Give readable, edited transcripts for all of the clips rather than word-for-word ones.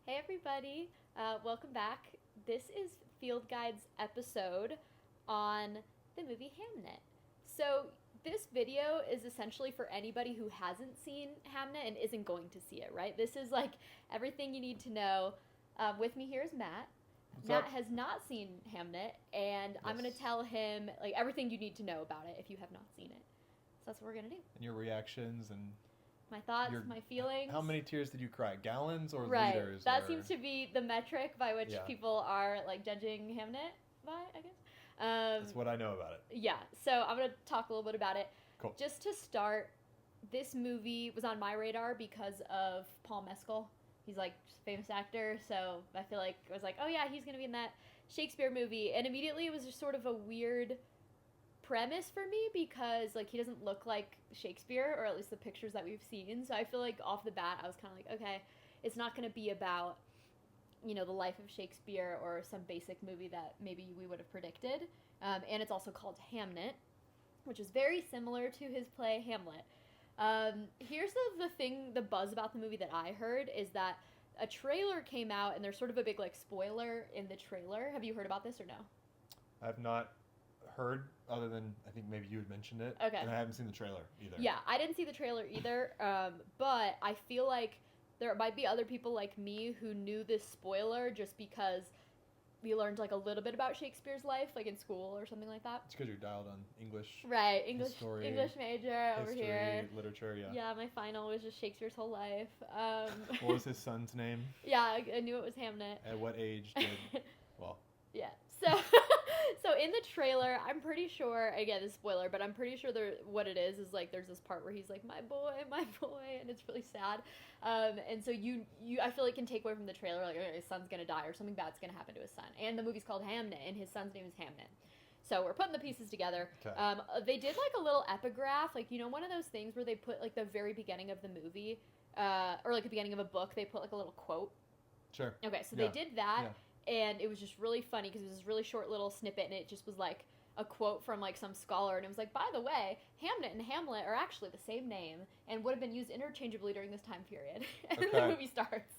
Hey everybody, welcome back. This is Field Guide's episode on the movie Hamnet. So this video is essentially for anybody who hasn't seen Hamnet and isn't going to see it, right? This is like everything you need to know. With me here is Matt. What's Matt up? has not seen Hamnet, and I'm going to Yes. tell him like everything you need to know about it if you have not seen it. So that's what we're going to do. And your reactions and My thoughts, your my feelings. how many tears did you cry? Gallons or Right. liters? That or... seems to be the metric by which Yeah. people are like judging Hamnet by, I guess. That's what I know about it. Yeah. So I'm gonna talk a little bit about it. Cool. Just to start, this movie was on my radar because of Paul Mescal. He's like a famous actor, so I feel like I was like, oh yeah, he's gonna be in that Shakespeare movie, and immediately it was just sort of a weird premise for me because like he doesn't look like Shakespeare, or at least the pictures that we've seen. So I feel like off the bat I was kind of like, okay, it's not going to be about the life of Shakespeare or some basic movie that maybe we would have predicted. And it's also called Hamnet, which is very similar to his play Hamlet. Here's the thing, the buzz about the movie that I heard is that a trailer came out and there's sort of a big like spoiler in the trailer. Have you heard about this or no? I've not heard, other than I think maybe you had mentioned it. Okay. And I haven't seen the trailer either. Yeah, I didn't see the trailer either, but I feel like there might be other people like me who knew this spoiler just because we learned like a little bit about Shakespeare's life, like in school or something like that. It's because you're dialed on English. Right, English History, English major over History, here. literature, yeah. Yeah, my final was just Shakespeare's whole life. What was his son's name? Yeah, I knew it was Hamnet. At what age did... Well, Yeah. So so in the trailer, I'm pretty sure, again, this is spoiler, but I'm pretty sure what it is like there's this part where he's like, my boy, and it's really sad. And so you I feel like can take away from the trailer, like, okay, his son's gonna die or something bad's gonna happen to his son. And the movie's called Hamnet, and his son's name is Hamnet. So we're putting the pieces together. Okay. They did like a little epigraph, like, one of those things where they put like the very beginning of the movie, or like the beginning of a book, they put like a little quote. sure. Okay, so Yeah. they did that. Yeah. And it was just really funny because it was this really short little snippet, and it just was like a quote from like some scholar, and it was like, by the way, Hamnet and Hamlet are actually the same name and would have been used interchangeably during this time period. And then the Okay. movie starts.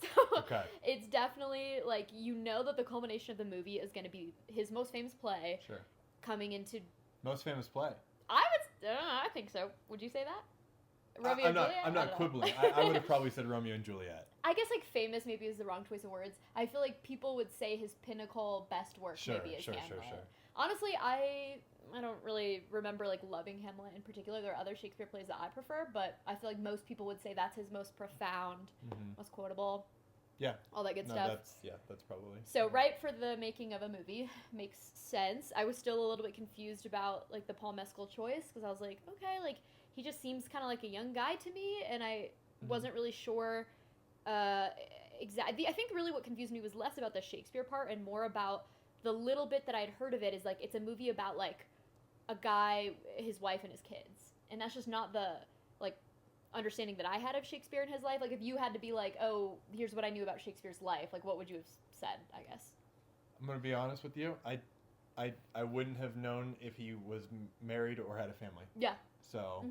So Okay. it's definitely like, that the culmination of the movie is going to be his most famous play Sure. coming into. Most famous play. I think so. Would you say that? Romeo and Juliet? I'm I not don't know. quibbling. I would have probably said Romeo and Juliet. I guess like famous maybe is the wrong choice of words. I feel like people would say his pinnacle best work Sure, maybe is sure, Hamlet. sure. Honestly, I don't really remember like loving Hamlet in particular. There are other Shakespeare plays that I prefer, but I feel like most people would say that's his most profound, most quotable, Yeah. all that good No, stuff. that's probably. So right for the making of a movie makes sense. I was still a little bit confused about like the Paul Mescal choice because I was like, okay, like he just seems kind of like a young guy to me, and I wasn't really sure exactly. I think really what confused me was less about the Shakespeare part and more about the little bit that I'd heard of it is like it's a movie about like a guy, his wife, and his kids, and that's just not the like understanding that I had of Shakespeare and his life. Like if you had to be like, oh, here's what I knew about Shakespeare's life, like what would you have said? I guess. I'm gonna be honest with you. I wouldn't have known if he was married or had a family. Yeah. So.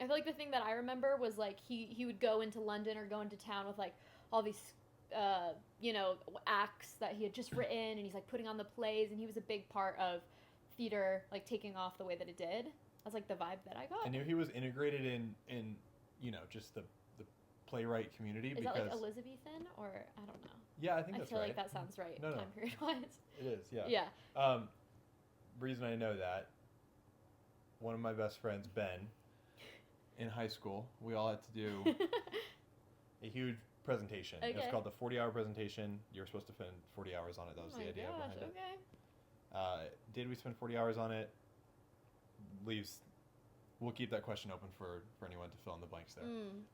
I feel like the thing that I remember was like he would go into London or go into town with like all these acts that he had just written, and he's like putting on the plays, and he was a big part of theater like taking off the way that it did. That's like the vibe that I got. I knew he was integrated in just the playwright community. Is because that like Elizabethan or I don't know. Yeah, I think that's I feel right. like that sounds right. No. Time period wise. It is. Yeah. Yeah. Reason I know that, one of my best friends, Ben, in high school, we all had to do a huge presentation. It was Okay. called the 40-hour presentation. You were supposed to spend 40 hours on it. That was the idea behind it. Okay. Did we spend 40 hours on it? We'll keep that question open for anyone to fill in the blanks there.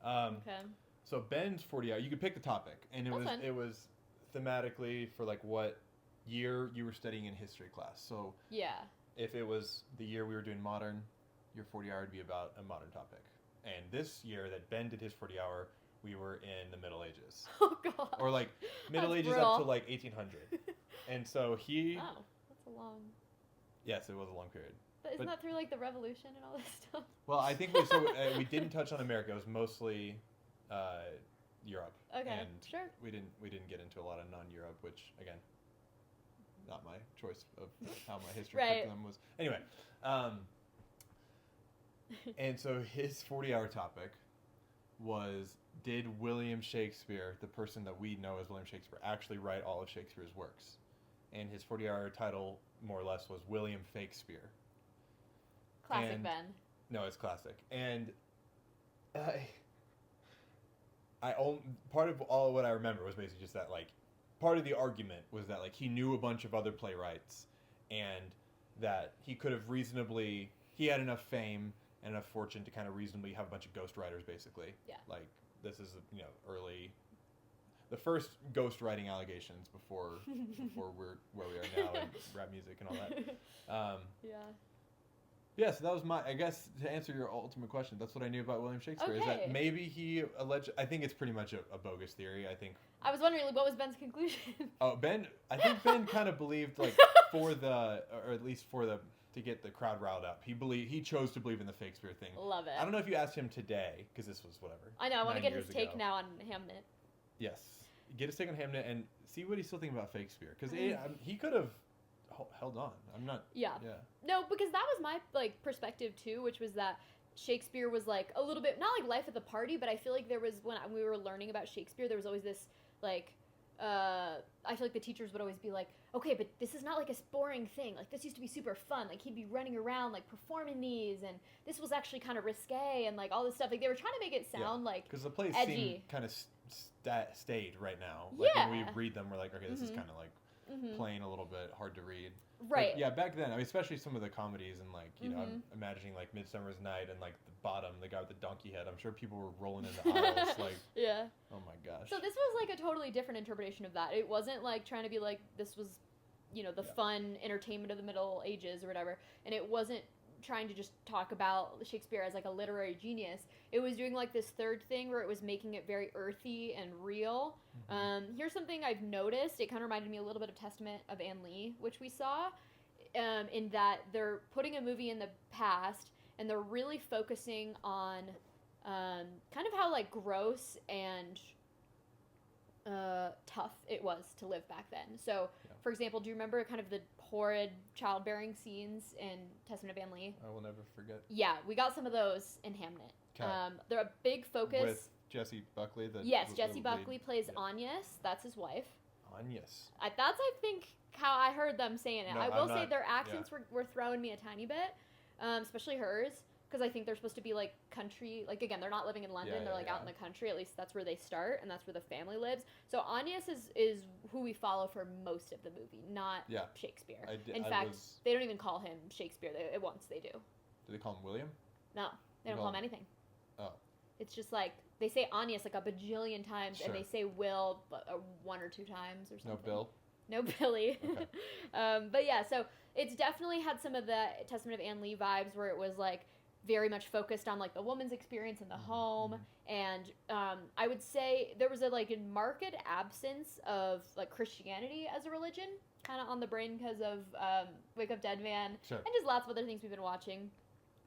Okay. So Ben's 40 hours, you could pick the topic, and That's fun. it was thematically for like what year you were studying in history class. So Yeah. if it was the year we were doing modern, your 40-hour would be about a modern topic. And this year that Ben did his 40-hour, we were in the Middle Ages. Oh god. Or like Middle That's Ages brutal. up to like 1800. And so he... Oh, that's a long. Yes, it was a long period. But isn't But- that through like the revolution and all this stuff? Well, I think we didn't touch on America. It was mostly, Europe. Okay, And sure. we didn't get into a lot of non-Europe, which again, not my choice of how my history Right. curriculum was. Anyway, and so his 40-hour topic was, did William Shakespeare, the person that we know as William Shakespeare, actually write all of Shakespeare's works? And his 40-hour title, more or less, was William Fakespeare. Classic Ben. No, it's classic. And part of all what I remember was basically just that, like, part of the argument was that, like, he knew a bunch of other playwrights, and that he could have he had enough fame and enough fortune to kind of reasonably have a bunch of ghostwriters, basically. Yeah. Like, this is, the first ghostwriting allegations before we're where we are now in rap music and all that. Yeah. Yeah, so that was I guess, to answer your ultimate question, that's what I knew about William Shakespeare. Okay. Is that maybe he I think it's pretty much a bogus theory. I think. I was wondering, what was Ben's conclusion? Oh, I think Ben kind of believed, like, to get the crowd riled up. He chose to believe in the Shakespeare thing. Love it. I don't know if you asked him today, because this was whatever. I know, I want to get his take ago. now on Hamnet. Yes. Get his take on Hamnet and see what he's still thinking about Shakespeare. Because he could have held on. I'm not... Yeah. Yeah. No, because that was my, like, perspective, too, which was that Shakespeare was, like, a little bit, not like life at the party, but I feel like there was, when we were learning about Shakespeare, there was always this, like... I feel like the teachers would always be like, okay, but this is not like a boring thing. Like, this used to be super fun. Like, he'd be running around, like, performing these, and this was actually kind of risque, and, like, all this stuff. Like, they were trying to make it sound, like, because the plays edgy. seem kind of stayed right now. Like, Yeah. when we read them, we're like, okay, this is kind of, like, plain, a little bit hard to read. Right. But yeah, back then, I mean, especially some of the comedies, and, like, you know, I'm imagining, like, Midsummer's Night and, like, the bottom, the guy with the donkey head. I'm sure people were rolling in the aisles, like, yeah. oh my gosh. So this was, like, a totally different interpretation of that. It wasn't, like, trying to be, like, this was, you know, the fun entertainment of the Middle Ages or whatever. And it wasn't trying to just talk about Shakespeare as, like, a literary genius. It was doing, like, this third thing where it was making it very earthy and real. Here's something I've noticed. It kind of reminded me a little bit of Testament of Anne Lee, which we saw, in that they're putting a movie in the past and they're really focusing on kind of how, like, gross and tough it was to live back then. So, for example, do you remember kind of the horrid childbearing scenes in Testament of Anne Lee? I will never forget. Yeah, we got some of those in Hamnet. Okay. They're a big focus. With Jessie Buckley? Jessie Buckley plays Agnes. That's his wife. Agnes. That's, I think, how I heard them saying it. No, I will say not, their accents were throwing me a tiny bit, especially hers, because I think they're supposed to be, like, country. Like, again, they're not living in London. They're, like, out in the country. At least that's where they start, and that's where the family lives. So Agnes is who we follow for most of the movie, not Shakespeare. In fact, they don't even call him Shakespeare. Once they do. Do they call him William? No, they don't call him anything. Oh. It's just, like, they say Agnes, like, a bajillion times, Sure. and they say Will one or two times or something. No Bill? No Billy. Okay. But yeah, so it's definitely had some of the Testament of Anne Lee vibes where it was, like, very much focused on, like, the woman's experience in the home. And I would say there was a, like, a marked absence of, like, Christianity as a religion, kind of on the brain because of Wake Up Dead Man. Sure. And just lots of other things we've been watching,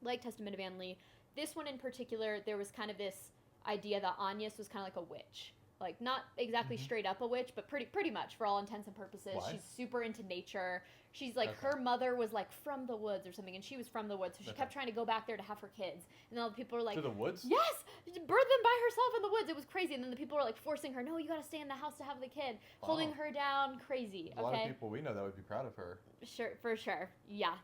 like Testament of Anne Lee. This one in particular, there was kind of this idea that Agnes was kind of like a witch. Like, not exactly straight up a witch, but pretty much for all intents and purposes. Why? She's super into nature. She's like, her mother was like from the woods or something, and she was from the woods, so she kept trying to go back there to have her kids. And then all the people were like, to the woods? Yes! Birth them by herself in the woods. It was crazy. And then the people were like forcing her, no, you gotta stay in the house to have the kid. Wow. Holding her down. Crazy. There's a lot of people we know that would be proud of her. Sure, for sure. Yeah.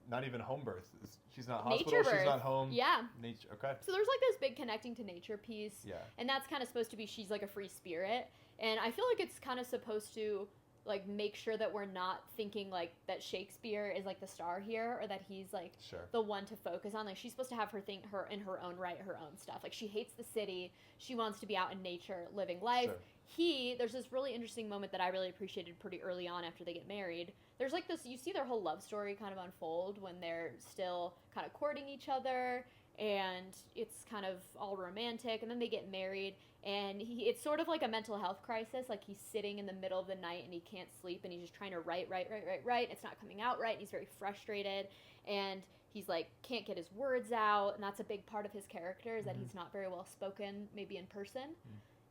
Not even home birth. She's not Nature hospital. birth. She's not home. Yeah. Nature. Okay. So there's like this big connecting to nature piece. Yeah. And that's kind of supposed to be she's like a free spirit. And I feel like it's kind of supposed to like make sure that we're not thinking like that Shakespeare is like the star here or that he's like the one to focus on. Like she's supposed to have her in her own right, her own stuff. Like she hates the city. She wants to be out in nature, living life. There's this really interesting moment that I really appreciated pretty early on after they get married. There's like this, you see their whole love story kind of unfold when they're still kind of courting each other and it's kind of all romantic, and then they get married and it's sort of like a mental health crisis. Like he's sitting in the middle of the night and he can't sleep and he's just trying to write. It's not coming out right and he's very frustrated, and he's like can't get his words out, and that's a big part of his character is that Mhm. he's not very well spoken, maybe in person.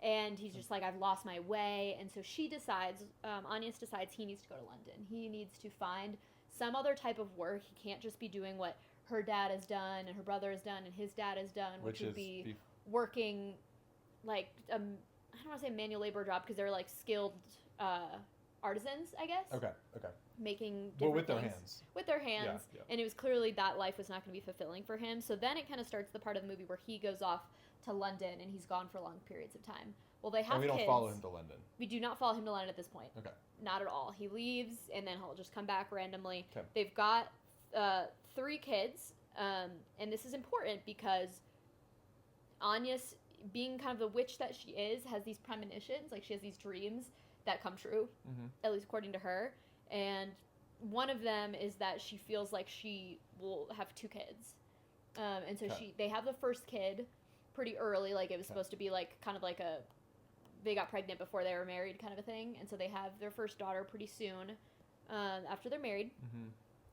And he's just like, I've lost my way. And so she decides, Agnes decides he needs to go to London. He needs to find some other type of work. He can't just be doing what her dad has done and her brother has done and his dad has done, which would be working like, I don't want to say manual labor job because they're like skilled artisans, I guess. Okay. Making different Well, with their things. hands. With their hands. Yeah. And it was clearly that life was not going to be fulfilling for him. So then it kind of starts the part of the movie where he goes off to London and he's gone for long periods of time. Well, they have And we kids. don't follow him to London. We do not follow him to London at this point. Okay. Not at all. He leaves and then he'll just come back randomly. Okay. They've got 3 kids. And this is important because Agnes, being kind of the witch that she is, has these premonitions. Like, she has these dreams that come true, at least according to her. And one of them is that she feels like she will have 2 kids. And so they have the first kid pretty early. Like, it was supposed to be like kind of like they got pregnant before they were married kind of a thing. And so they have their first daughter pretty soon after they're married.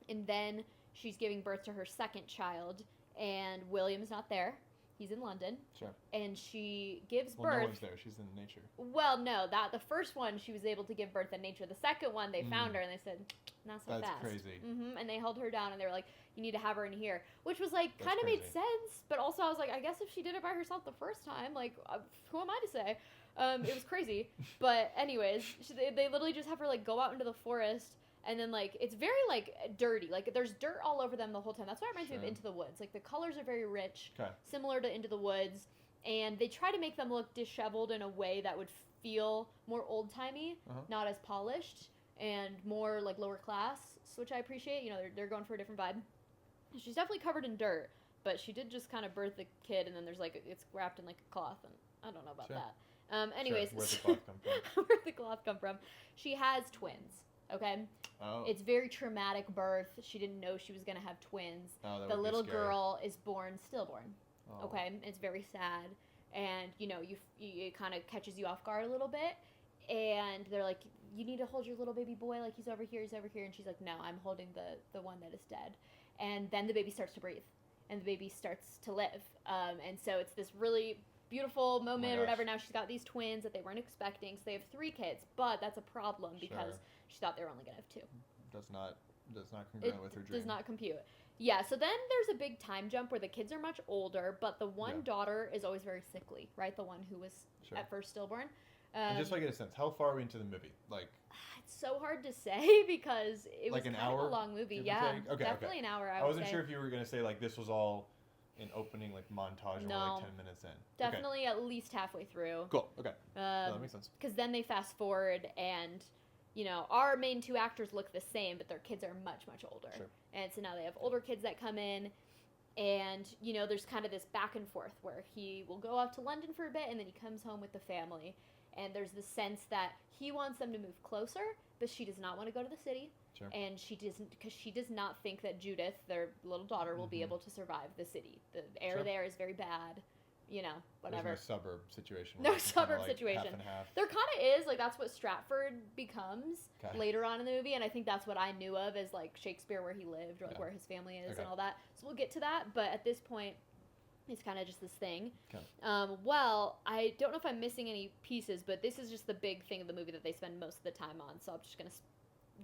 And then she's giving birth to her second child, and William's not there. He's in London. Sure. And she gives birth. Well, no one's there. She's in nature. Well, no, the first one she was able to give birth in nature. The second one they found her and they said, not so fast. That's crazy. And they held her down and they were like, you need to have her in here, which was like That's kind of made crazy. sense. But also I was like, I guess if she did it by herself the first time, like who am I to say? It was crazy. But anyways, they literally just have her like go out into the forest. And then, like, it's very, like, dirty. Like, there's dirt all over them the whole time. That's why it reminds me of Into the Woods. Like, the colors are very rich, similar to Into the Woods. And they try to make them look disheveled in a way that would feel more old-timey, not as polished, and more, like, lower class, which I appreciate. You know, they're going for a different vibe. She's definitely covered in dirt, but she did just kind of birth the kid, and then there's, like, it's wrapped in, like, a cloth, and I don't know about that. Anyways. Where'd the cloth come from? Where'd the cloth come from? She has twins. Okay? Oh. It's very traumatic birth. She didn't know she was going to have twins. Oh, the little girl is born stillborn. Oh. Okay? It's very sad. And, you know, it kind of catches you off guard a little bit. And they're like, you need to hold your little baby boy. Like, he's over here. And she's like, no, I'm holding the one that is dead. And then the baby starts to breathe. And the baby starts to live. And so it's this really beautiful moment or whatever. Now she's got these twins that they weren't expecting. So they have 3 kids. But that's a problem because she thought they were only going to have 2. Does not congruent with her dream. Does not compute. Yeah, so then there's a big time jump where the kids are much older, but the one daughter is always very sickly, right? The one who was at first stillborn. And just so I get a sense, how far are we into the movie? Like, it's so hard to say because it like was an kind hour, of a long movie. Yeah. Okay, definitely an hour. I wasn't sure if you were going to say like this was all an opening like montage or like 10 minutes in. Definitely at least halfway through. Cool. Okay. That makes sense. Because then they fast forward and, you know, our main 2 actors look the same, but their kids are much, much older. Sure. And so now they have older kids that come in, and, you know, there's kind of this back and forth where he will go off to London for a bit, and then he comes home with the family. And there's the sense that he wants them to move closer, but she does not want to go to the city. Sure. And she doesn't, because she does not think that Judith, their little daughter, will be able to survive the city. The air there is very bad. You know, whatever. There's no suburb situation. No suburb situation. Half and half. There kind of is. Like, that's what Stratford becomes later on in the movie. And I think that's what I knew of as, like, Shakespeare, where he lived, or, like, where his family is and all that. So we'll get to that. But at this point, it's kind of just this thing. Well, I don't know if I'm missing any pieces, but this is just the big thing of the movie that they spend most of the time on. So I'm just going to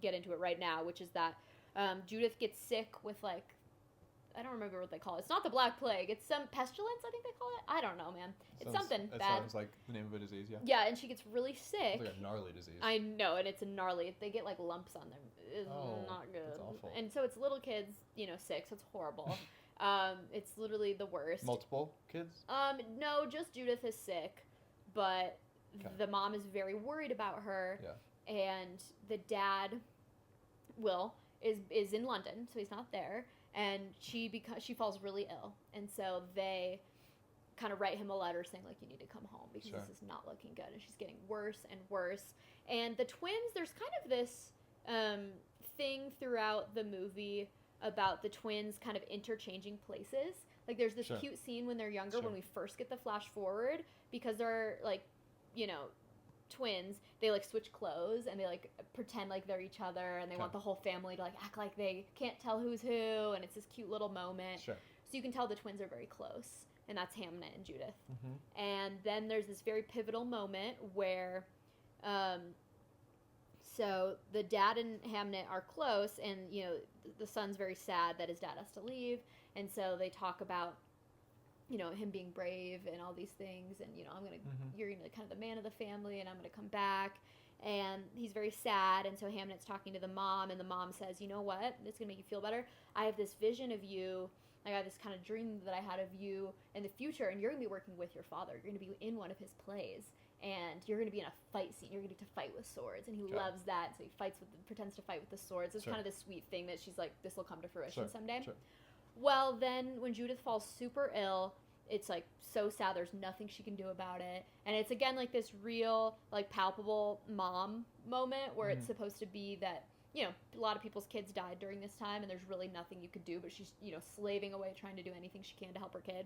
get into it right now, which is that Judith gets sick with, like, I don't remember what they call it. It's not the Black Plague. It's some pestilence, I think they call it. I don't know, man. It's something bad. That sounds like the name of a disease, yeah. Yeah, and she gets really sick. It's like a gnarly disease. I know, and it's a gnarly. They get, like, lumps on them. It's not good. That's awful. And so it's little kids, you know, sick, so it's horrible. It's literally the worst. Multiple kids? No, just Judith is sick, but the mom is very worried about her. Yeah. And the dad, Will, is in London, so he's not there. And she falls really ill, and so they kind of write him a letter saying, like, you need to come home because this is not looking good, and she's getting worse and worse. And the twins, there's kind of this thing throughout the movie about the twins kind of interchanging places. Like, there's this cute scene when they're younger when we first get the flash forward, because they're, like, you know, twins, they like switch clothes and they like pretend like they're each other, and they want the whole family to like act like they can't tell who's who, and it's this cute little moment. Sure. So you can tell the twins are very close, and that's Hamnet and Judith. Mm-hmm. And then there's this very pivotal moment where, so the dad and Hamnet are close, and you know the son's very sad that his dad has to leave, and so they talk about, you know, him being brave and all these things, and you know, you're gonna be kind of the man of the family, and I'm gonna come back. And he's very sad, and so Hamnet's talking to the mom, and the mom says, you know what, it's gonna make you feel better. I have this vision of you. I got this kind of dream that I had of you in the future, and you're going to be working with your father. You're going to be in one of his plays, and you're going to be in a fight scene. You're going to get to fight with swords, and he loves that, so he pretends to fight with the swords. It's kind of this sweet thing that she's like, this will come to fruition someday. Sure. Well, then when Judith falls super ill, it's like so sad. There's nothing she can do about it, and it's again like this real, like palpable mom moment where it's supposed to be that, you know, a lot of people's kids died during this time, and there's really nothing you could do, but she's, you know, slaving away trying to do anything she can to help her kid.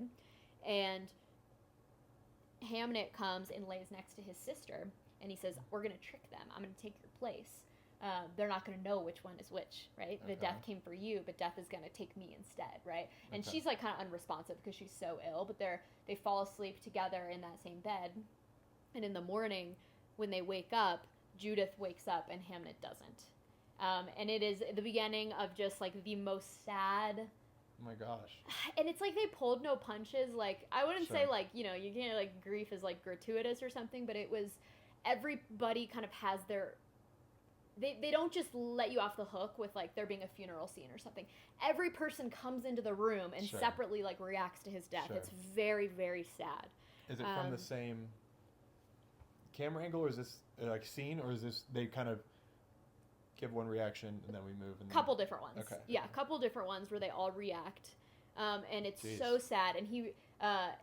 And Hamnet comes and lays next to his sister, and he says, we're going to trick them. I'm going to take your place. They're not going to know which one is which, right? The death came for you, but death is going to take me instead, right? And she's like kind of unresponsive because she's so ill, but they fall asleep together in that same bed. And in the morning, when they wake up, Judith wakes up and Hamnet doesn't. And it is the beginning of just like the most sad. Oh my gosh. And it's like they pulled no punches. Like, I wouldn't say like, you know, you can't like grief is like gratuitous or something, but it was, everybody kind of has their, they don't just let you off the hook with like there being a funeral scene or something. Every person comes into the room and separately like reacts to his death. It's very, very sad. Is it from the same camera angle, or is this like scene, or is this they kind of give one reaction and then we move? And couple different ones. Okay. Yeah, a couple different ones where they all react. And it's so sad. And he,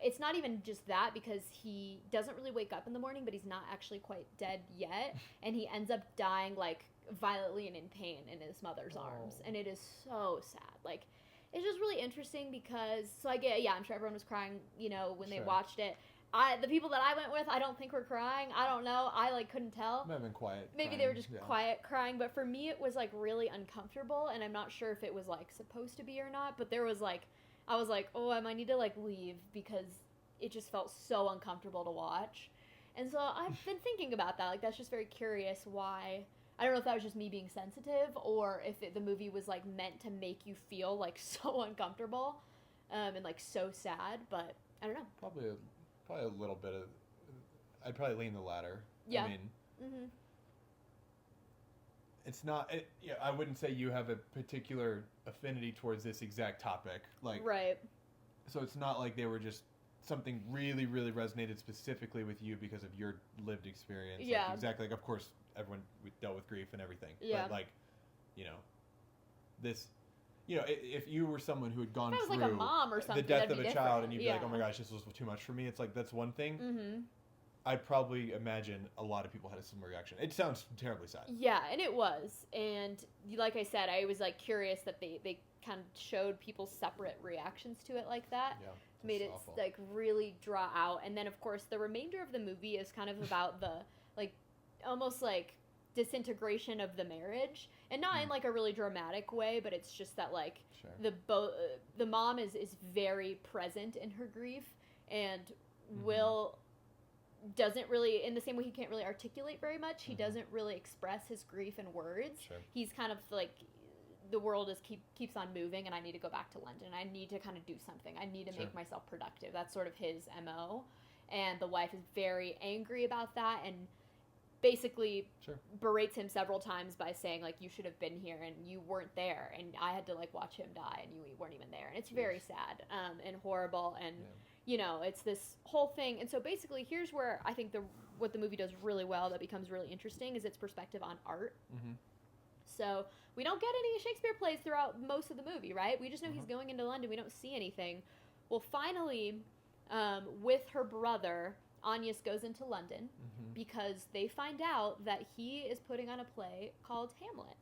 it's not even just that, because he doesn't really wake up in the morning, but he's not actually quite dead yet. And he ends up dying like violently and in pain in his mother's arms. And it is so sad. Like, it's just really interesting because, so I get, I'm sure everyone was crying, you know, when they watched it. The people that I went with, I don't think were crying. I don't know. I like couldn't tell. Might have been quiet. Maybe they were just quiet crying, but for me it was like really uncomfortable, and I'm not sure if it was like supposed to be or not, but there was like, I was like, oh, I might need to like leave because it just felt so uncomfortable to watch. And so I've been thinking about that. Like, that's just very curious why. I don't know if that was just me being sensitive, or if the movie was like meant to make you feel like so uncomfortable and like so sad, but I don't know. Probably a little bit of, I'd probably lean the latter. Yeah. I mean, it's not, I wouldn't say you have a particular affinity towards this exact topic. Like, right. So it's not like they were just something really, really resonated specifically with you because of your lived experience. Yeah. Like, exactly. Like, of course, everyone dealt with grief and everything. Yeah. But, like, you know, this, you know, if you were someone who had gone if I was through like a mom or something, the death of a different. child, and you'd be like, oh my gosh, this was too much for me, it's like, that's one thing. Mm-hmm. I'd probably imagine a lot of people had a similar reaction. It sounds terribly sad. Yeah, and it was. And like I said, I was like curious that they kind of showed people's separate reactions to it like that. Yeah. Made it awful. like really draw out. And then of course the remainder of the movie is kind of about the like almost like disintegration of the marriage, and not in like a really dramatic way, but it's just that like the mom is very present in her grief, and Will doesn't really, in the same way he can't really articulate very much, he doesn't really express his grief in words. He's kind of like, the world keeps on moving, and I need to go back to London. I need to kind of do something. I need to make myself productive. That's sort of his MO. And the wife is very angry about that, and basically berates him several times by saying like, you should have been here and you weren't there, and I had to like watch him die and you weren't even there. And it's very sad and horrible, and you know, it's this whole thing. And so basically here's where I think what the movie does really well that becomes really interesting is its perspective on art. So we don't get any Shakespeare plays throughout most of the movie, right? We just know he's going into London. We don't see anything. Well, finally, with her brother, Agnes goes into London because they find out that he is putting on a play called Hamlet.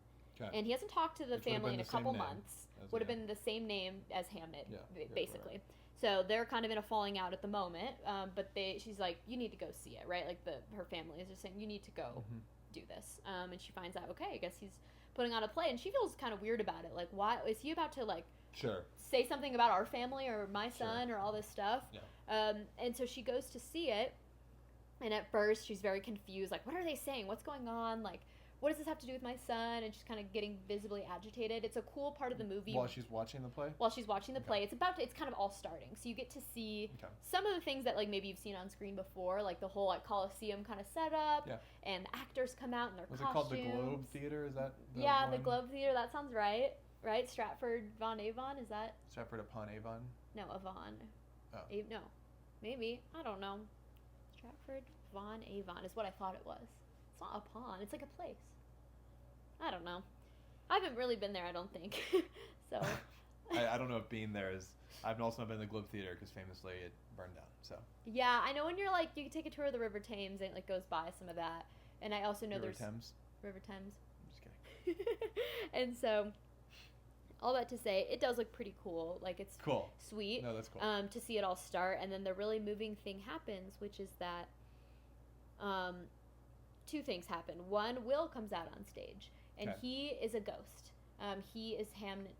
And he hasn't talked to the family in a couple months. Would have been the same name as Hamnet, basically. So they're kind of in a falling out at the moment, but she's like, you need to go see it, right? Like her family is just saying, you need to go do this. And she finds out, okay, I guess he's putting on a play, and she feels kind of weird about it. Like, why is he about to like say something about our family or my son or all this stuff? Yeah. And so she goes to see it, and at first she's very confused. Like, what are they saying? What's going on? Like, what does this have to do with my son? And she's kind of getting visibly agitated. It's a cool part of the movie. While she's watching the play? While she's watching the play. It's kind of all starting. So you get to see some of the things that, like, maybe you've seen on screen before, like the whole, like, Coliseum kind of setup. Yeah. And the actors come out in their costumes. Was it called the Globe Theater? Is that the Globe Theater. That sounds right. Right? Stratford-upon-Avon? Is that? Stratford-upon-Avon? No, Avon. Oh. No. Maybe. I don't know. Stratford-upon-Avon is what I thought it was. It's not a pond. It's like a place. I don't know. I haven't really been there, I don't think. So. I don't know if being there is... I've also not been in the Globe Theater because famously it burned down, so. Yeah, I know when you're like, you can take a tour of the River Thames and it like goes by some of that. And I also know River Thames? River Thames. I'm just kidding. And so, all that to say, it does look pretty cool. Like, it's cool. Sweet. No, that's cool. To see it all start. And then the really moving thing happens, which is that two things happen. One, Will comes out on stage, and he is a ghost. He is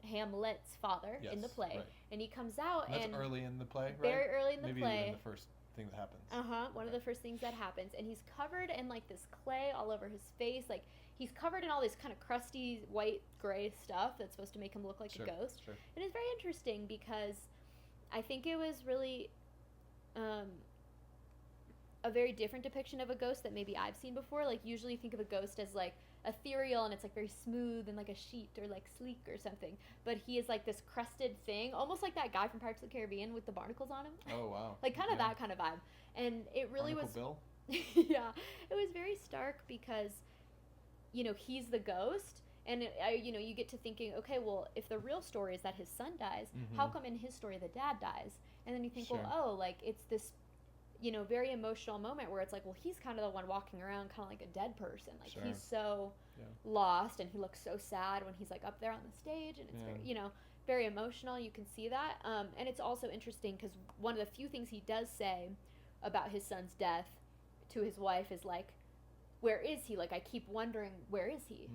Hamlet's father in the play, and he comes out. That's early in the play, right? Very early in the play. Maybe even the first thing that happens. One of the first things that happens, and he's covered in like this clay all over his face. Like he's covered in all this kind of crusty white gray stuff that's supposed to make him look like a ghost. Sure. And it's very interesting because I think it was really a very different depiction of a ghost that maybe I've seen before. Like usually you think of a ghost as like ethereal and it's like very smooth and like a sheet or like sleek or something, but he is like this crusted thing, almost like that guy from Pirates of the Caribbean with the barnacles on him. Oh wow. Like kind of that kind of vibe. And it really Barnacle was Bill? Yeah, it was very stark because he's the ghost, and you get to thinking, okay, well, if the real story is that his son dies, how come in his story the dad dies? And then you think, well, oh, like it's this very emotional moment where it's like, well, he's kind of the one walking around kind of like a dead person. Like he's so lost, and he looks so sad when he's like up there on the stage, and it's very, very emotional. You can see that. And it's also interesting because one of the few things he does say about his son's death to his wife is like, where is he? Like, I keep wondering, where is he?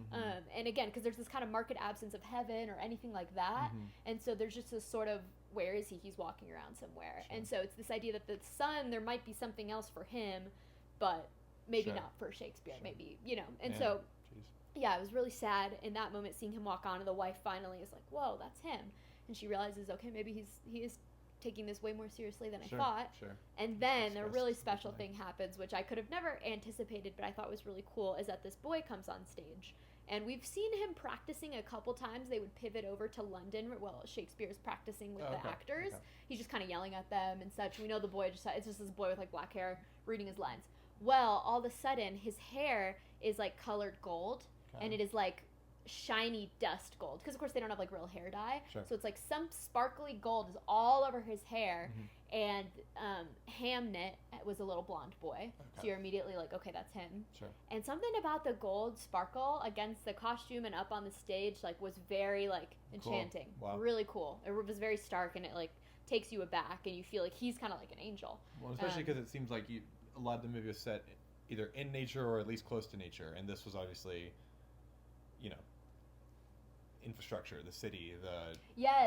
And again, because there's this kind of marked absence of heaven or anything like that. And so there's just this sort of, where is he? He's walking around somewhere. And so it's this idea that the son, there might be something else for him, but maybe not for Shakespeare, maybe, And so, yeah, it was really sad in that moment seeing him walk on, and the wife finally is like, whoa, that's him. And she realizes, okay, maybe he is taking this way more seriously than I thought. And then a really special thing happens, which I could have never anticipated, but I thought was really cool, is that this boy comes on stage. And we've seen him practicing a couple times. They would pivot over to London while Shakespeare's practicing with the actors. He's just kind of yelling at them and such. We know the boy it's just this boy with like black hair reading his lines. Well, all of a sudden, his hair is like colored gold, and it is like shiny dust gold, because of course they don't have like real hair dye, so it's like some sparkly gold is all over his hair. And Hamnet was a little blonde boy, so you're immediately like, okay, that's him. And something about the gold sparkle against the costume and up on the stage like was very like enchanting. Wow. Really cool. It was very stark, and it like takes you aback, and you feel like he's kind of like an angel. Well, especially because it seems like a lot of the movie was set either in nature or at least close to nature, and this was obviously infrastructure, the city,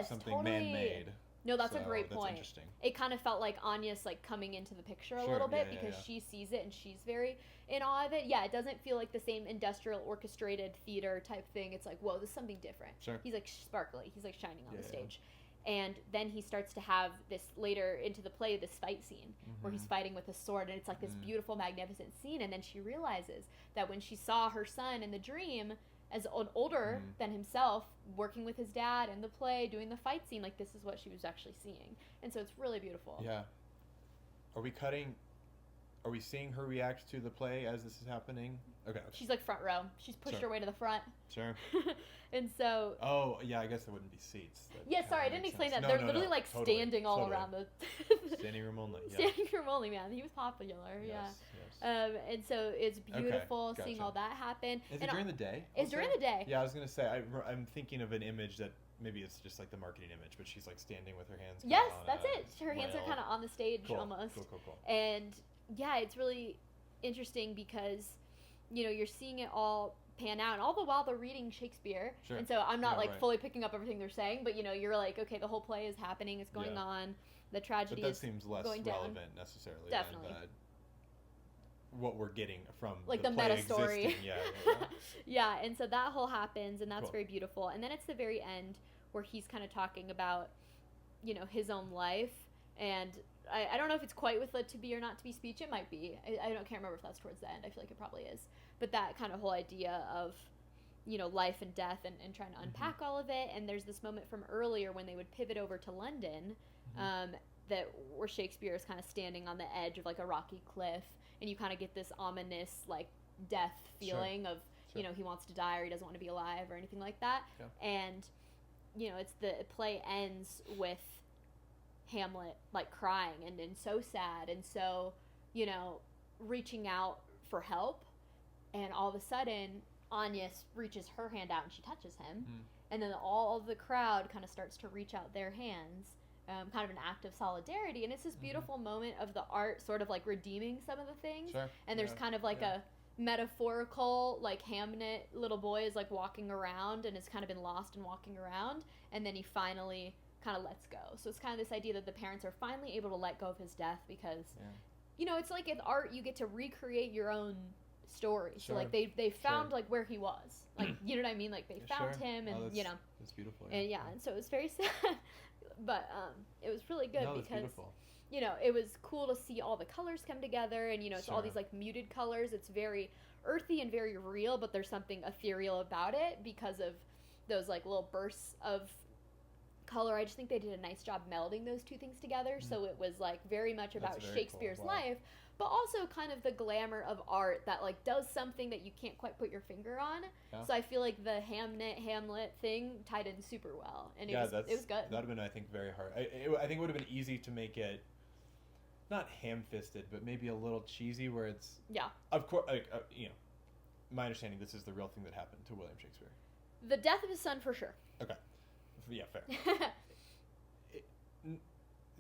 something man-made. No, that's a great point. That's interesting. It kind of felt like Anya's like coming into the picture a little bit, because she sees it and she's very in awe of it. Yeah, it doesn't feel like the same industrial orchestrated theater type thing. It's like, whoa, this is something different. He's like sparkly. He's like shining on the stage. And then he starts to have this later into the play, this fight scene where he's fighting with a sword, and it's like this beautiful, magnificent scene. And then she realizes that when she saw her son in the dream as older than himself, working with his dad in the play, doing the fight scene, like this is what she was actually seeing. And so it's really beautiful. Yeah. Are we seeing her react to the play as this is happening? Okay. She's like front row. She's pushed her way to the front. Sure. And so... Oh, yeah, I guess there wouldn't be seats. Yeah, sorry, I didn't explain that. They're literally like standing all around the... Standing room only, yeah. Standing room only, man. He was popular, yes. And so it's beautiful seeing all that happen. Is it during the day? It's during the day. Yeah, I was going to say, I'm thinking of an image that maybe it's just like the marketing image, but she's like standing with her hands. Yes, on that's a it. Her hands are rail. kind of on the stage Cool. almost. Cool. And yeah, it's really interesting because, you're seeing it all pan out, and all the while they're reading Shakespeare. Sure. And so I'm not right. fully picking up everything they're saying, but you're like, okay, the whole play is happening, it's going on, the tragedy but that is seems less going down. relevant necessarily. Definitely. Than what we're getting from like the meta play story. existing. Yeah, and so that whole happens, and that's Cool. very beautiful. And then it's the very end where he's kind of talking about, his own life, and I don't know if it's quite with the to be or not to be speech. It might be. I can't remember if that's towards the end. I feel like it probably is. But that kind of whole idea of, life and death and trying to unpack all of it. And there's this moment from earlier when they would pivot over to London, that where Shakespeare is kind of standing on the edge of like a rocky cliff, and you kind of get this ominous like death feeling of, he wants to die or he doesn't want to be alive or anything like that. Yeah. And, the play ends with Hamlet like crying and so sad and so, reaching out for help, and all of a sudden Anya reaches her hand out and she touches him, and then all of the crowd kind of starts to reach out their hands, kind of an act of solidarity, and it's this beautiful moment of the art sort of like redeeming some of the things, and there's kind of like a metaphorical like Hamnet little boy is like walking around and has kind of been lost and walking around, and then he finally kind of lets go. So it's kind of this idea that the parents are finally able to let go of his death because it's like in art you get to recreate your own story. So like they found like where he was, like you know what I mean, like they found him, and it's beautiful. And and so it was very sad, but it was really good because beautiful. It was cool to see all the colors come together, and it's all these like muted colors. It's very earthy and very real, but there's something ethereal about it because of those like little bursts of color. I just think they did a nice job melding those two things together. So it was like very much about Shakespeare's life, but also kind of the glamour of art that like does something that you can't quite put your finger on. So I feel like the Hamlet thing tied in super well, and it was good. That would have been, I think, very hard. I think it would have been easy to make it not ham-fisted, but maybe a little cheesy, where it's of course, like, my understanding, this is the real thing that happened to William Shakespeare. The death of his son, for sure. Okay. Yeah, fair.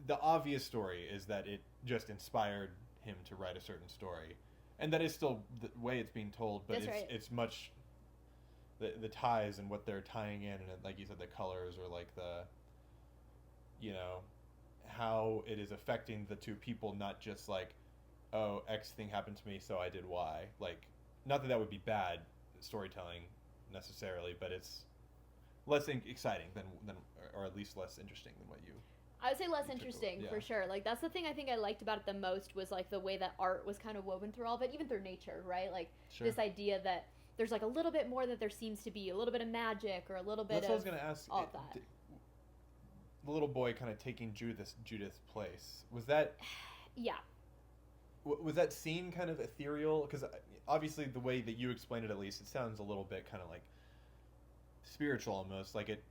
The obvious story is that it just inspired him to write a certain story, and that is still the way it's being told, but it's much the ties and what they're tying in, and like you said, the colors, or like the how it is affecting the two people, not just like, oh, X thing happened to me, so I did Y. Like, not that would be bad storytelling necessarily, but it's less exciting than or at least less interesting than what you. I would say less interesting, for sure. Like, that's the thing I think I liked about it the most, was like the way that art was kind of woven through all of it, even through nature, right? Like this idea that there's like a little bit more that there seems to be, a little bit of magic, or a little bit That's of what I was going to ask. All that. The little boy kind of taking Judith's place, was that? Yeah. Was that scene kind of ethereal? Because obviously the way that you explained it, at least, it sounds a little bit kind of like spiritual almost. Like it,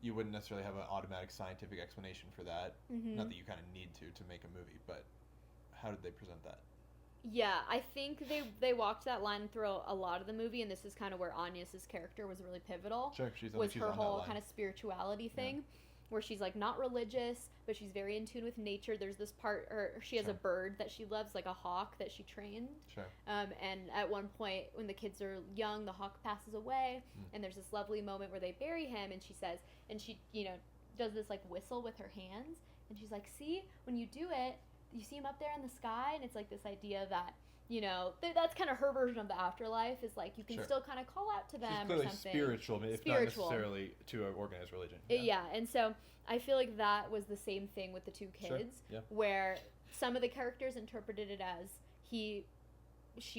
you wouldn't necessarily have an automatic scientific explanation for that. Mm-hmm. Not that you kind of need to make a movie, but how did they present that? Yeah, I think they walked that line through a lot of the movie, and this is kind of where Agnes's character was really pivotal. Sure, she's her whole kind of spirituality thing, where she's like not religious, but she's very in tune with nature. There's this part, or she has a bird that she loves, like a hawk that she trained. Sure. And at one point, when the kids are young, the hawk passes away, and there's this lovely moment where they bury him, and she says, and she does this like whistle with her hands, and she's like, see, when you do it, you see him up there in the sky, and it's like this idea that that's kind of her version of the afterlife, is like you can still kind of call out to them. She's clearly or something. Spiritual, if not necessarily to an organized religion. Yeah, and so I feel like that was the same thing with the two kids, where some of the characters interpreted it as she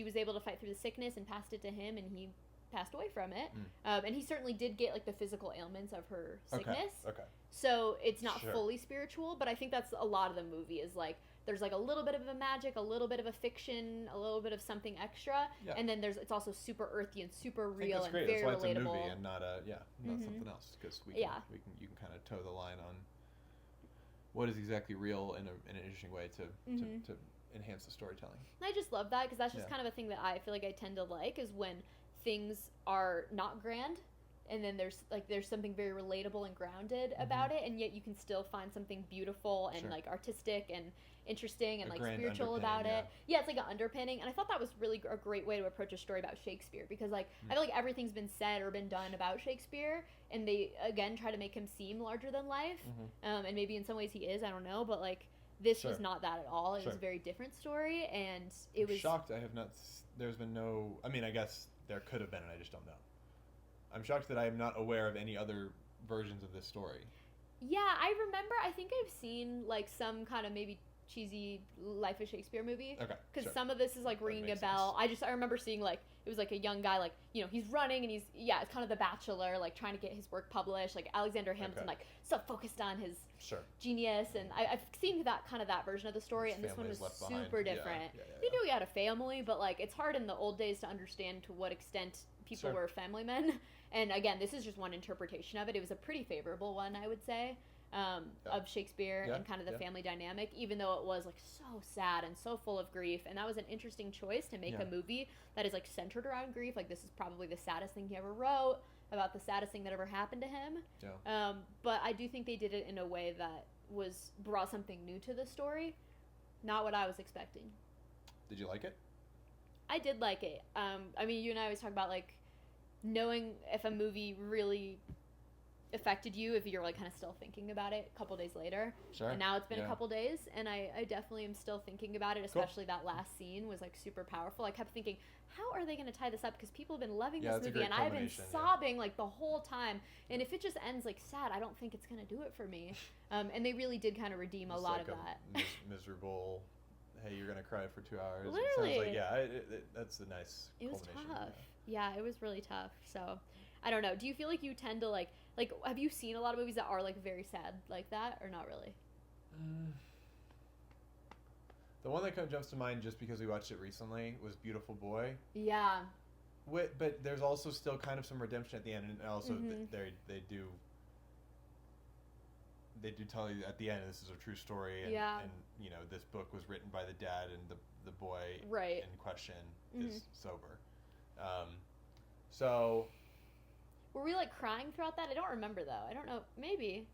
was able to fight through the sickness and passed it to him, and he passed away from it. And he certainly did get like the physical ailments of her sickness. Okay. So it's not fully spiritual, but I think that's a lot of the movie, is like there's like a little bit of a magic, a little bit of a fiction, a little bit of something extra, and then it's also super earthy and super real and very relatable. That's why it's a movie and not something else, because you can kind of toe the line on what is exactly real in an interesting way to enhance the storytelling. And I just love that, because that's just kind of a thing that I feel like I tend to like, is when things are not grand, and then there's something very relatable and grounded about it, and yet you can still find something beautiful and like artistic and interesting and like spiritual about it. Yeah, it's like an underpinning, and I thought that was really a great way to approach a story about Shakespeare, because like I feel like everything's been said or been done about Shakespeare, and they again try to make him seem larger than life, and maybe in some ways he is, I don't know, but like this was not that at all. It was a very different story, and it was shocked. I have not. There's been no. I mean, I guess there could have been, and I just don't know. I'm shocked that I am not aware of any other versions of this story. Yeah, I remember. I think I've seen like some kind of maybe cheesy Life of Shakespeare movie. Okay. Because some of this is like ringing a bell. I remember seeing like it was like a young guy, like, you know, he's running and it's kind of The Bachelor, like trying to get his work published. Like Alexander Hamilton, like so focused on his genius, and I've seen that version of the story, and this one was super different. You knew he had a family, but like it's hard in the old days to understand to what extent people were family men. And again, this is just one interpretation of it. It was a pretty favorable one, I would say, of Shakespeare and kind of the family dynamic, even though it was like so sad and so full of grief. And that was an interesting choice to make a movie that is like centered around grief. Like, this is probably the saddest thing he ever wrote, about the saddest thing that ever happened to him. But I do think they did it in a way that brought something new to the story. Not what I was expecting. Did you like it? I did like it. I mean, you and I always talk about like knowing if a movie really affected you, if you're like kind of still thinking about it a couple days later. And now it's been a couple days, and I definitely am still thinking about it, especially that last scene was like super powerful. I kept thinking, how are they going to tie this up, because people have been loving this movie, and I've been sobbing like the whole time, and if it just ends like sad, I don't think it's going to do it for me. And they really did kind of redeem a lot of that. Miserable, hey, you're going to cry for 2 hours. Literally. It sounds like, that's a nice It was culmination. tough. Yeah, it was really tough. So, I don't know. Do you feel like you tend to like, have you seen a lot of movies that are like very sad like that, or not really? The one that kind of jumps to mind, just because we watched it recently, was Beautiful Boy. Yeah. But there's also still kind of some redemption at the end, and also they do tell you at the end this is a true story, and you know, this book was written by the dad, and the boy in question is sober. So were we like crying throughout that? I don't remember though. I don't know. Maybe.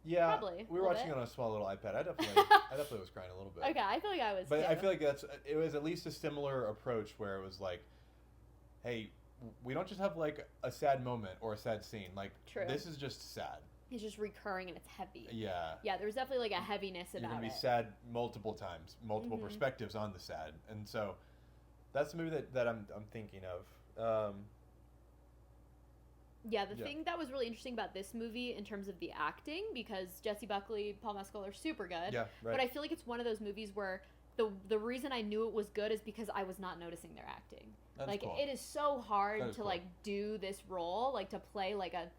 Yeah, probably. We were watching it on a small little iPad. I definitely was crying a little bit. Okay, I feel like I was. But too. I feel like it was at least a similar approach, where it was like, hey, we don't just have like a sad moment or a sad scene. Like, this is just sad. It's just recurring and it's heavy. Yeah. Yeah, there was definitely like a heaviness about it. You're gonna be sad multiple times, multiple perspectives on the sad, and so that's the movie that I'm thinking of. Yeah, the thing that was really interesting about this movie in terms of the acting, because Jessie Buckley, Paul Mescal are super good. Yeah, right. But I feel like it's one of those movies where the reason I knew it was good is because I was not noticing their acting. That's like, cool. it is so hard to cool. like do this role, like to play like a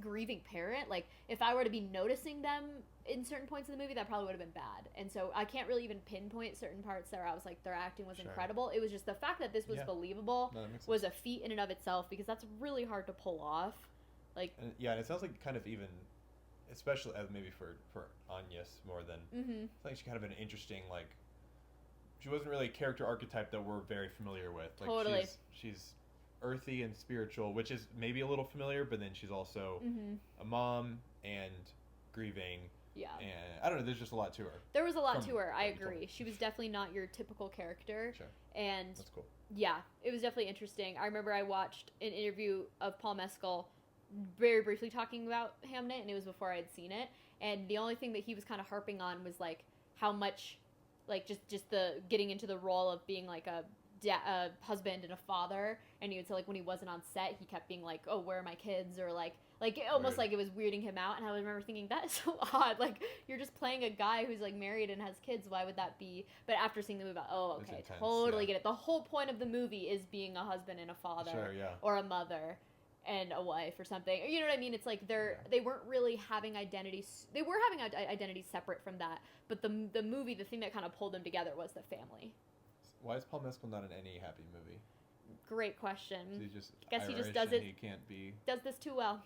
grieving parent. Like, if I were to be noticing them in certain points of the movie, that probably would have been bad. And so I can't really even pinpoint certain parts there. I was like, their acting was incredible. It was just the fact that this was believable was a feat in and of itself, because that's really hard to pull off. Like, and it sounds like kind of even, especially maybe for Agnes more than, I think she kind of an interesting, like, she wasn't really a character archetype that we're very familiar with. Like, totally. She's earthy and spiritual, which is maybe a little familiar, but then she's also a mom and grieving. Yeah. And I don't know, there's just a lot to her. There was a lot to her, I agree. She was definitely not your typical character. Sure. And that's cool. Yeah, it was definitely interesting. I remember I watched an interview of Paul Mescal very briefly talking about Hamnet, and it was before I had seen it. And the only thing that he was kind of harping on was like how much, like just the getting into the role of being like a husband and a father. And he would say, like, when he wasn't on set, he kept being like, oh, where are my kids? Or like almost like it was weirding him out. And I remember thinking, that is so odd. Like, you're just playing a guy who's like married and has kids. Why would that be? But after seeing the movie, oh, okay, totally get it. The whole point of the movie is being a husband and a father, or a mother and a wife or something. You know what I mean? It's like they weren't really having identities. They were having identities separate from that. But the movie, the thing that kind of pulled them together was the family. Why is Paul Mescal not in any happy movie? Great question. So he's just guess Irish, he just does it. He can't be. Does this too well.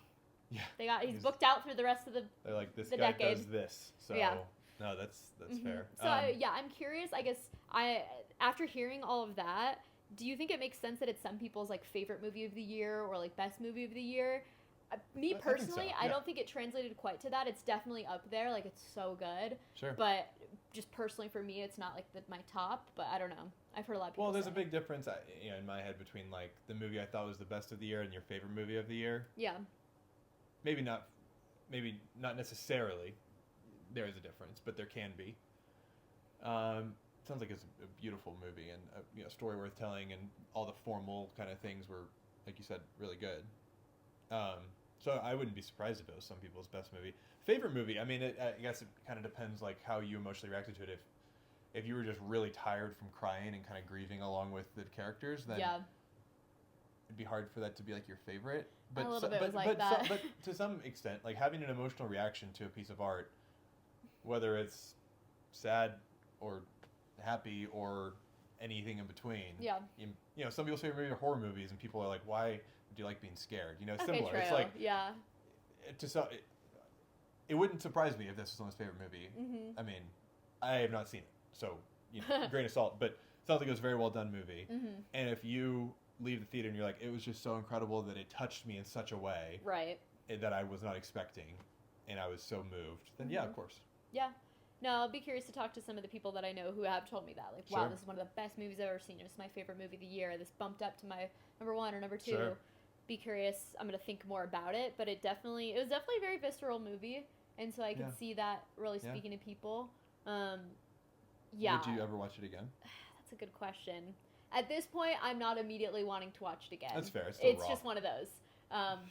Yeah. He's booked out through the rest of They're like, this the guy decade. does this. So no, that's fair. So I'm curious. I guess after hearing all of that, do you think it makes sense that it's some people's like favorite movie of the year or like best movie of the year? Me I think so, personally, I yeah. don't think it translated quite to that. It's definitely up there. Like, it's so good. Sure. But just personally for me, it's not like my top. But I don't know. I've heard a lot of people. Well, there's say. a big difference, in my head between like the movie I thought was the best of the year and your favorite movie of the year. Yeah. Maybe not necessarily. There is a difference, but there can be. Sounds like it's a beautiful movie and a story worth telling, and all the formal kind of things were, like you said, really good. So I wouldn't be surprised if it was some people's best movie. Favorite movie? I mean, I guess it kind of depends like how you emotionally reacted to it. If you were just really tired from crying and kind of grieving along with the characters, then it'd be hard for that to be like your favorite. But a little bit was like that. but to some extent, like having an emotional reaction to a piece of art, whether it's sad or happy or anything in between. Yeah. You know, some people's favorite movies are horror movies, and people are like, "Why do you like being scared?" You know, Okay, similar. true. It's like yeah. It wouldn't surprise me if this was someone's favorite movie. Mm-hmm. I mean, I have not seen it, so grain of salt. But it sounds like it was a very well done movie. Mm-hmm. And if you leave the theater and you're like, it was just so incredible that it touched me in such a way Right. that I was not expecting, and I was so moved, then yeah, of course. Yeah. No, I'll be curious to talk to some of the people that I know who have told me that. Like, wow, this is one of the best movies I've ever seen. It's my favorite movie of the year. This bumped up to my number 1 or number 2. Sure. Be curious. I'm going to think more about it. But it was definitely a very visceral movie. And so I could see that really speaking to people. Yeah. Would you ever watch it again? That's a good question. At this point, I'm not immediately wanting to watch it again. That's fair. It's still raw. Just one of those.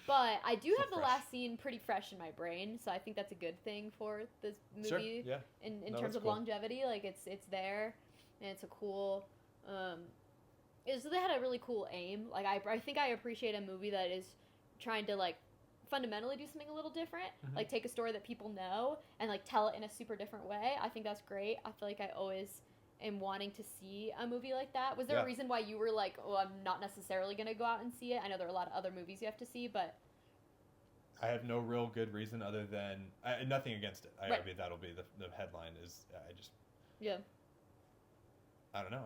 But I do have the fresh. last scene pretty fresh in my brain, so I think that's a good thing for this movie. Sure. Yeah. In terms of longevity, like it's there, and it's a cool. So they had a really cool aim. Like I think I appreciate a movie that is trying to like fundamentally do something a little different, like take a story that people know and like tell it in a super different way. I think that's great. I feel like I always am wanting to see a movie like that. Was there a reason why you were like, oh, I'm not necessarily going to go out and see it? I know there are a lot of other movies you have to see, but... I have no real good reason other than... nothing against it. I mean, that'll be the headline is... I just... Yeah. I don't know.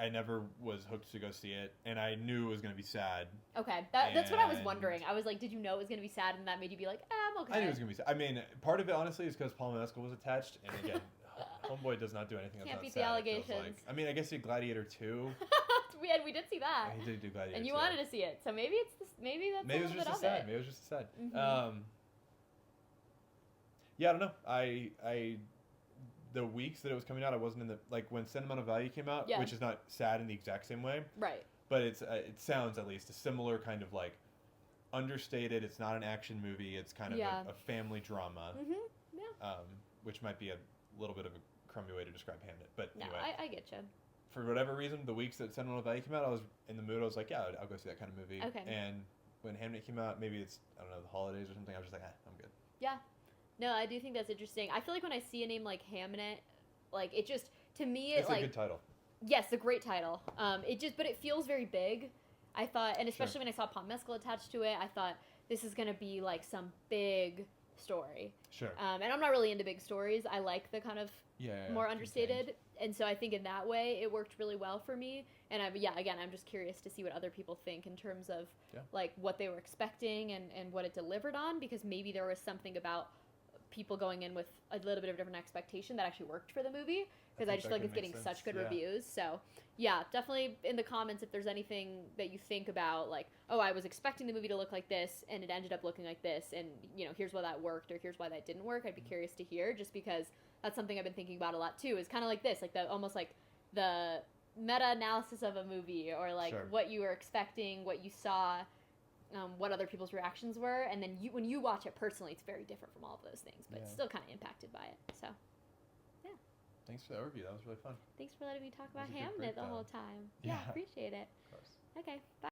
I never was hooked to go see it, and I knew it was going to be sad. Okay. That's what I was wondering. I was like, did you know it was going to be sad, and that made you be like, I'm okay. I knew it was going to be sad. I mean, part of it, honestly, is because Paul Mescal was attached, and again... Homeboy does not do anything that's Can't not beat sad, the allegations. like. I mean, I guess he did Gladiator 2. we did see that. He did do Gladiator 2. And you wanted to see it, so maybe it's this. Maybe that's maybe a little bit of it. Maybe it was just sad. Mm-hmm. Yeah, I don't know. I the weeks that it was coming out, I wasn't in the like when Sentimental Value came out, which is not sad in the exact same way. Right. But it sounds at least a similar kind of like understated. It's not an action movie. It's kind of a family drama. Mm-hmm. Yeah. Which might be a little bit of a crummy way to describe Hamnet, but no, anyway. I get you. For whatever reason, the weeks that Sentimental Value came out, I was in the mood. I was like, yeah, I'll go see that kind of movie. Okay. And when Hamnet came out, maybe it's, I don't know, the holidays or something, I was just like, I'm good. Yeah. No, I do think that's interesting. I feel like when I see a name like Hamnet, like it just, to me, it's a good title. Yes, a great title. But it feels very big. I thought, and especially when I saw Paul Mescal attached to it, I thought this is going to be like some big story. Sure. And I'm not really into big stories. I like the kind of more understated. And so I think in that way it worked really well for me. And I'm just curious to see what other people think in terms of like what they were expecting and what it delivered on, because maybe there was something about people going in with a little bit of a different expectation that actually worked for the movie, because I just feel like it's getting such good reviews. So yeah, definitely in the comments if there's anything that you think about, like, oh, I was expecting the movie to look like this and it ended up looking like this, and here's why that worked or here's why that didn't work. I'd be curious to hear, just because that's something I've been thinking about a lot too, is kind of like this, like the almost like the meta-analysis of a movie, or like what you were expecting, what you saw, what other people's reactions were, and then when you watch it personally, it's very different from all of those things, but it's still kind of impacted by it. So thanks for the overview. That was really fun. Thanks for letting me talk about Hamnet the whole time. Yeah, appreciate it. Of course. Okay, bye.